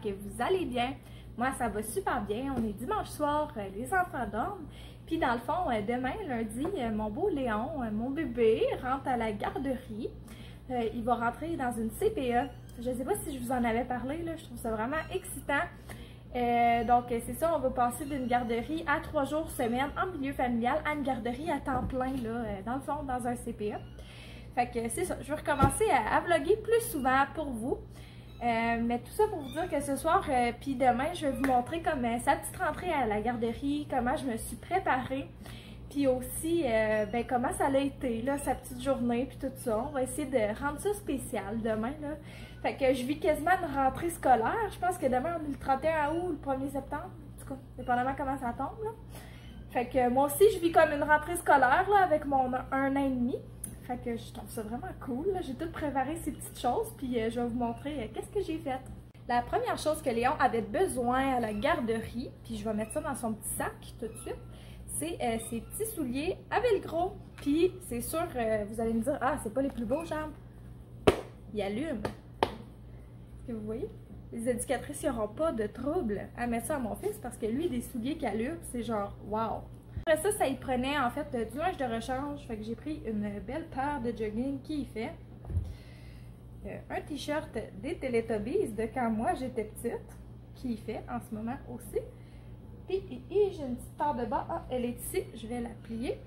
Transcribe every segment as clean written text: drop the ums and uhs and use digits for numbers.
j'espère que vous allez bien. Moi, ça va super bien. On est dimanche soir, les enfants dorment. Puis dans le fond, demain, lundi, mon beau Léon, mon bébé, rentre à la garderie. Il va rentrer dans une CPE. Je ne sais pas si je vous en avais parlé, là, je trouve ça vraiment excitant. Donc c'est ça, on va passer d'une garderie à 3 jours semaine en milieu familial à une garderie à temps plein, là, dans le fond, dans un CPE. Fait que c'est ça, je vais recommencer à vlogger plus souvent pour vous. Mais tout ça pour vous dire que ce soir, puis demain, je vais vous montrer comme sa petite rentrée à la garderie, comment je me suis préparée. Puis aussi, ben, comment ça a été, là, sa petite journée, puis tout ça. On va essayer de rendre ça spécial demain, là. Fait que je vis quasiment une rentrée scolaire. Je pense que demain, on est le 31 août ou le 1er septembre. En tout cas, dépendamment comment ça tombe, là. Fait que moi aussi, je vis comme une rentrée scolaire, là, avec mon 1 an et demi. Fait que je trouve ça vraiment cool. J'ai tout préparé ces petites choses, puis je vais vous montrer qu'est-ce que j'ai fait. La première chose que Léon avait besoin à la garderie, puis je vais mettre ça dans son petit sac tout de suite, c'est ces petits souliers à velcro. Puis c'est sûr, vous allez me dire, ah, c'est pas les plus beaux, Charles. Ils allument. Est-ce que vous voyez? Les éducatrices n'auront pas de trouble à mettre ça à mon fils parce que lui, des souliers qui allument, c'est genre, wow! Après ça, ça y prenait en fait du linge de rechange. Fait que j'ai pris une belle paire de jogging qui y fait. Un t-shirt des Teletubbies de quand moi j'étais petite, qui y fait en ce moment aussi. Puis j'ai une petite paire de bas. Ah, elle est ici, je vais la plier.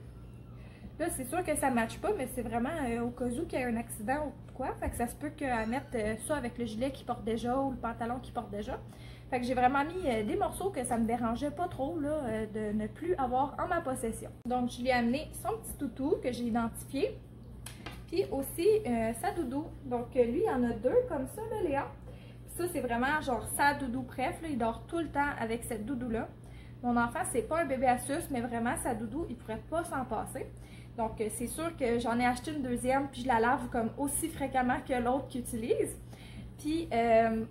Là, c'est sûr que ça ne matche pas, mais c'est vraiment au cas où qu'il y a un accident ou quoi. Fait que ça se peut qu'elle mette ça avec le gilet qu'il porte déjà ou le pantalon qu'il porte déjà. Fait que j'ai vraiment mis des morceaux que ça me dérangeait pas trop là, de ne plus avoir en ma possession. Donc, je lui ai amené son petit toutou que j'ai identifié. Puis aussi sa doudou. Donc, lui, il en a 2 comme ça, là, Léa. Puis ça, c'est vraiment genre sa doudou préf. Là, il dort tout le temps avec cette doudou-là. Mon enfant, c'est pas un bébé à suce, mais vraiment, sa doudou, il pourrait pas s'en passer. Donc, c'est sûr que j'en ai acheté une deuxième, puis je la lave comme aussi fréquemment que l'autre qu'il utilise. Puis,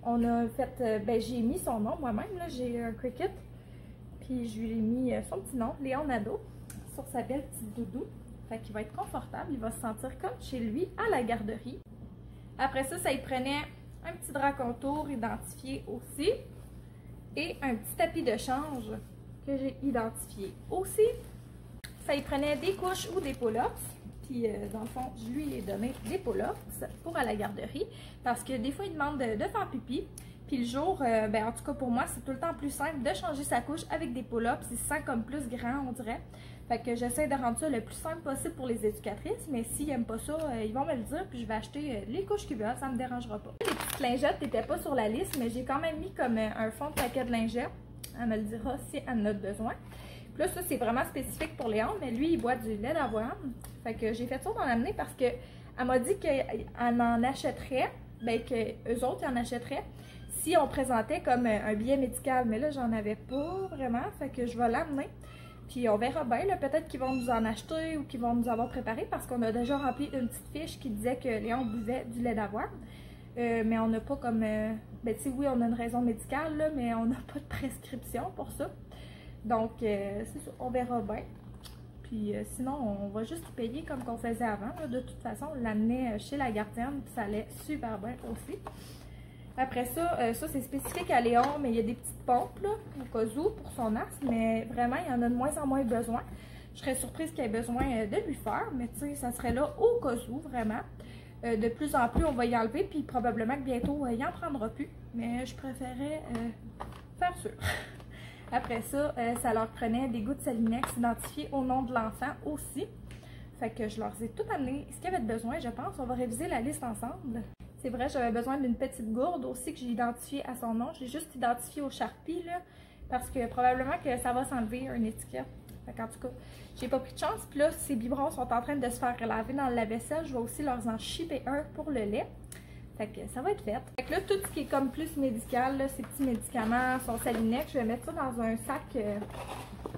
on a fait, ben, j'ai mis son nom moi-même, là, j'ai un Cricket. Puis, je lui ai mis son petit nom, Léon Nadeau, sur sa belle petite doudou. Fait qu'il va être confortable, il va se sentir comme chez lui à la garderie. Après ça, ça y prenait un petit drap contour identifié aussi. Et un petit tapis de change que j'ai identifié aussi. Ça y prenait des couches ou des pull-ups. Puis, dans le fond, je lui ai donné des pull-ups pour à la garderie. Parce que des fois, il demande de faire pipi. Puis le jour, ben, en tout cas pour moi, c'est tout le temps plus simple de changer sa couche avec des pull-ups. Il se sent comme plus grand, on dirait. Fait que j'essaie de rendre ça le plus simple possible pour les éducatrices. Mais s'ils n'aiment pas ça, ils vont me le dire. Puis je vais acheter les couches qu'ils veulent. Ça ne me dérangera pas. Les petites lingettes n'étaient pas sur la liste. Mais j'ai quand même mis comme un fond de paquet de lingettes. Elle me le dira si elle en a besoin. Puis là, ça, c'est vraiment spécifique pour Léon, mais lui, il boit du lait d'avoine. Fait que j'ai fait ça d'en amener parce qu'elle m'a dit qu'elle en achèterait, ben qu'eux autres, ils en achèteraient si on présentait comme un billet médical. Mais là, j'en avais pas vraiment, fait que je vais l'amener. Puis on verra bien, là, peut-être qu'ils vont nous en acheter ou qu'ils vont nous avoir préparé parce qu'on a déjà rempli une petite fiche qui disait que Léon buvait du lait d'avoine. Mais on n'a pas comme, ben tu sais, oui, on a une raison médicale, là, mais on n'a pas de prescription pour ça. Donc, c'est ça, on verra bien. Puis sinon, on va juste payer comme qu'on faisait avant. Là. De toute façon, on l'amenait chez la gardienne, puis ça allait super bien aussi. Après ça, ça c'est spécifique à Léon, mais il y a des petites pompes, là, au cas où, pour son asthme. Mais vraiment, il y en a de moins en moins besoin. Je serais surprise qu'il ait besoin de lui faire, mais tu sais, ça serait là au cas où, vraiment. De plus en plus, on va y enlever, puis probablement que bientôt, il n'en prendra plus. Mais je préférais faire sûr. Après ça, ça leur prenait des gouttes Salinex identifiées au nom de l'enfant aussi. Fait que je leur ai tout amené ce qu'ils avaient besoin, je pense. On va réviser la liste ensemble. C'est vrai, j'avais besoin d'une petite gourde aussi que j'ai identifiée à son nom. J'ai juste identifié au Sharpie, là, parce que probablement que ça va s'enlever une étiquette. Fait qu'en tout cas, j'ai pas pris de chance. Puis là, ces biberons sont en train de se faire laver dans le lave-vaisselle. Je vais aussi leur en shipper un pour le lait. Fait que ça va être fait. Fait que là, tout ce qui est comme plus médical, là, ces petits médicaments, son Salinex, je vais mettre ça dans un sac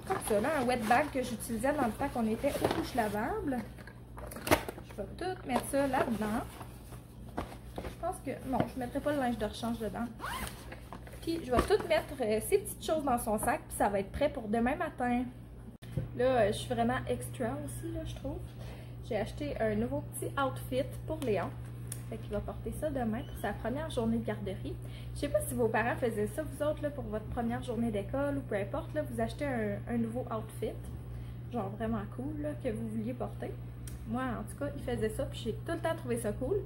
comme ça, là, un wet bag que j'utilisais dans le temps qu'on était aux couches lavables. Je vais tout mettre ça là-dedans. Je pense que... Non, je ne mettrai pas le linge de rechange dedans. Puis, je vais tout mettre ces petites choses dans son sac, puis ça va être prêt pour demain matin. Là, je suis vraiment extra aussi, là, je trouve. J'ai acheté un nouveau petit outfit pour Léon. Fait qu'il va porter ça demain pour sa première journée de garderie. Je sais pas si vos parents faisaient ça, vous autres, là, pour votre première journée d'école ou peu importe, là, vous achetez un nouveau outfit, genre vraiment cool, là, que vous vouliez porter. Moi, en tout cas, ils faisaient ça, puis j'ai tout le temps trouvé ça cool.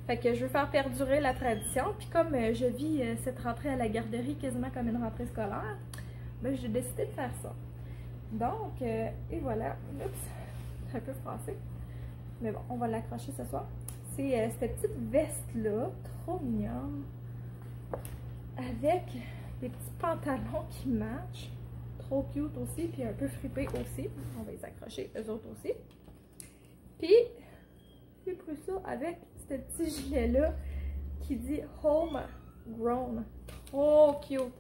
Fait que je veux faire perdurer la tradition, puis comme je vis cette rentrée à la garderie quasiment comme une rentrée scolaire, ben, j'ai décidé de faire ça. Donc, et voilà. Oups, c'est un peu froissé. Mais bon, on va l'accrocher ce soir. C'est cette petite veste-là, trop mignonne, avec des petits pantalons qui matchent. Trop cute aussi, puis un peu fripé aussi. On va les accrocher, eux autres aussi. Puis, j'ai pris ça avec ce petit gilet-là qui dit Homegrown. Trop cute!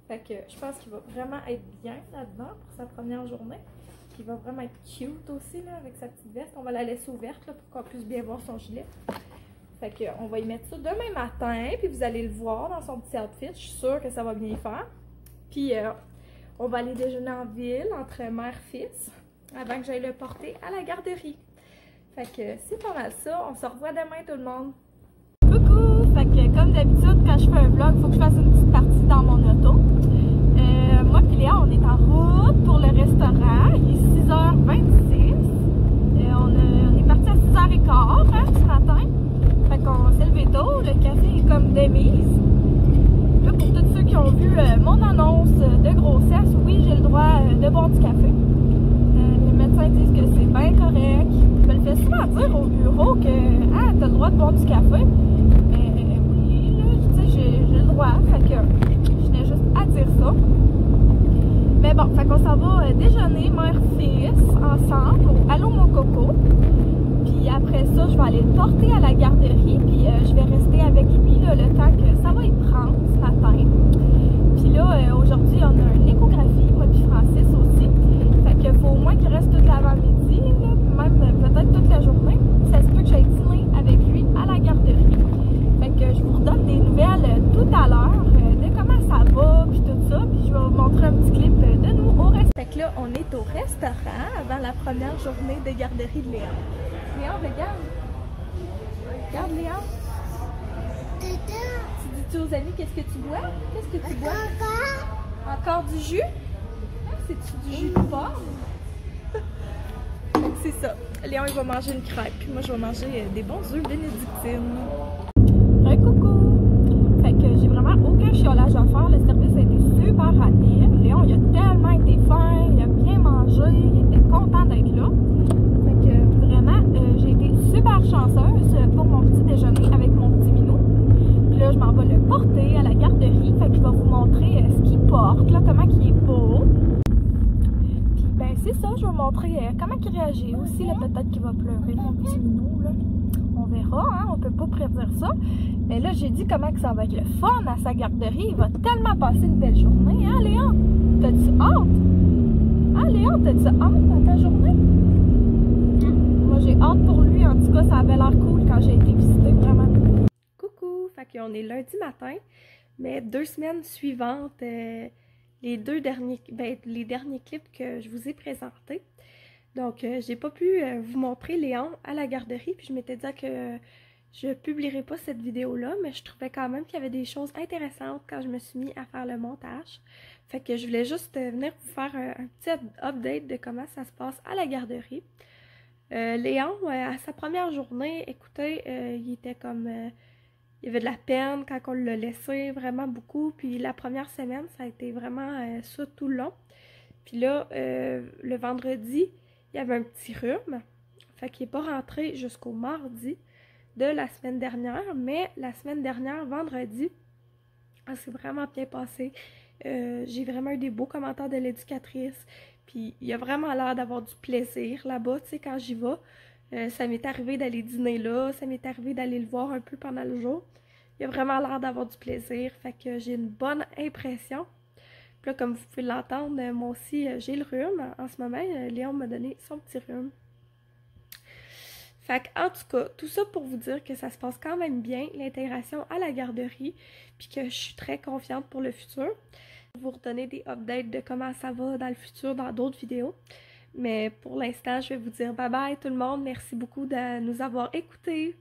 Fait que je pense qu'il va vraiment être bien là-dedans pour sa première journée. Il va vraiment être cute aussi là, avec sa petite veste. On va la laisser ouverte là, pour qu'on puisse bien voir son gilet. Fait que on va y mettre ça demain matin. Puis vous allez le voir dans son petit outfit. Je suis sûre que ça va bien faire. Puis on va aller déjeuner en ville entre mère et fils avant que j'aille le porter à la garderie. Fait que c'est pas mal ça. On se revoit demain tout le monde. Coucou! Fait que comme d'habitude quand je fais un vlog, il faut que je fasse une petite partie dans mon auto. Moi et Léa, on est en route pour le restaurant. Il est 6h26. On est parti à 6h15 hein, ce matin. Fait qu'on s'est levé tôt. Le café est comme de mise. Là, pour tous ceux qui ont vu mon annonce de grossesse, oui, j'ai le droit de boire du café. Les médecins disent que c'est bien correct. Je me le fais souvent dire au bureau que ah, t'as le droit de boire du café. Mais oui, là, tu sais, j'ai le droit. Fait que je tenais juste à dire ça. Mais bon, fait qu'on s'en va déjeuner, mère-fils, ensemble, au Allô Mon Coco. Puis après ça, je vais aller le porter à la garderie, puis je vais rester avec lui là, le temps que ça va y prendre ce matin. Puis là, aujourd'hui, on a une échographie, moi puis Francis aussi. Fait qu'il faut au moins qu'il reste toute l'avant-midi, même peut-être toute la journée. Ça se peut que j'aille dîner avec lui à la garderie. Fait que je vous redonne des nouvelles tout à l'heure de comment ça va, puis tout ça. Puis je vais vous montrer un petit clip de nous au restaurant. Fait que là, on est au restaurant avant la première journée de garderie de Léon. Léon, regarde. Regarde, Léon. Tu dis-tu aux amis qu'est-ce que tu bois? Qu'est-ce que tu bois? Encore du jus? C'est-tu du jus de pomme? C'est ça. Léon, il va manger une crêpe. Puis moi, je vais manger des bons œufs bénédictines. Coucou! Fait que j'ai vraiment aucun chiolage à faire. Le service a été super rapide. Léon, il a tellement été fin. Il a bien mangé. Il était content d'être là. Fait que vraiment, j'ai été super chanceuse pour mon petit déjeuner avec mon petit minou. Puis là, je m'en vais le porter à la garderie. Fait que je vais vous montrer ce qu'il porte, là, comment il est beau. Puis ben c'est ça, je vais vous montrer comment il réagit aussi. Peut-être qu'il va pleurer, mon petit minou. Là. On verra, hein, on peut pas prédire ça. Mais là, j'ai dit comment que ça va être le fun à sa garderie. Il va tellement passer une belle journée. Hein, Léon? T'as-tu hâte? Hein, Léon, t'as-tu hâte à ta journée? Moi, j'ai hâte pour lui. En tout cas, ça avait l'air cool quand j'ai été visiter, vraiment. Coucou! Fait qu'on est lundi matin, mais 2 semaines suivantes, les derniers clips que je vous ai présentés. Donc, j'ai pas pu vous montrer Léon à la garderie, puis je m'étais dit que je publierai pas cette vidéo-là, mais je trouvais quand même qu'il y avait des choses intéressantes quand je me suis mis à faire le montage. Fait que je voulais juste venir vous faire un petit update de comment ça se passe à la garderie. Léon, à sa première journée, écoutez, il était comme... il y avait de la peine quand on l'a laissé, vraiment beaucoup. Puis la première semaine, ça a été vraiment ça tout le long. Puis là, le vendredi, il y avait un petit rhume. Fait qu'il n'est pas rentré jusqu'au mardi de la semaine dernière. Mais la semaine dernière, vendredi, c'est vraiment bien passé. J'ai vraiment eu des beaux commentaires de l'éducatrice. Puis il a vraiment l'air d'avoir du plaisir là-bas, tu sais, quand j'y vais. Ça m'est arrivé d'aller dîner là, ça m'est arrivé d'aller le voir un peu pendant le jour. Il a vraiment l'air d'avoir du plaisir, fait que j'ai une bonne impression. Puis là, comme vous pouvez l'entendre, moi aussi, j'ai le rhume. En ce moment, Léon m'a donné son petit rhume. Fait en tout cas, tout ça pour vous dire que ça se passe quand même bien, l'intégration à la garderie, puis que je suis très confiante pour le futur. Je vais vous redonner des updates de comment ça va dans le futur, dans d'autres vidéos. Mais pour l'instant, je vais vous dire bye bye tout le monde. Merci beaucoup de nous avoir écoutés.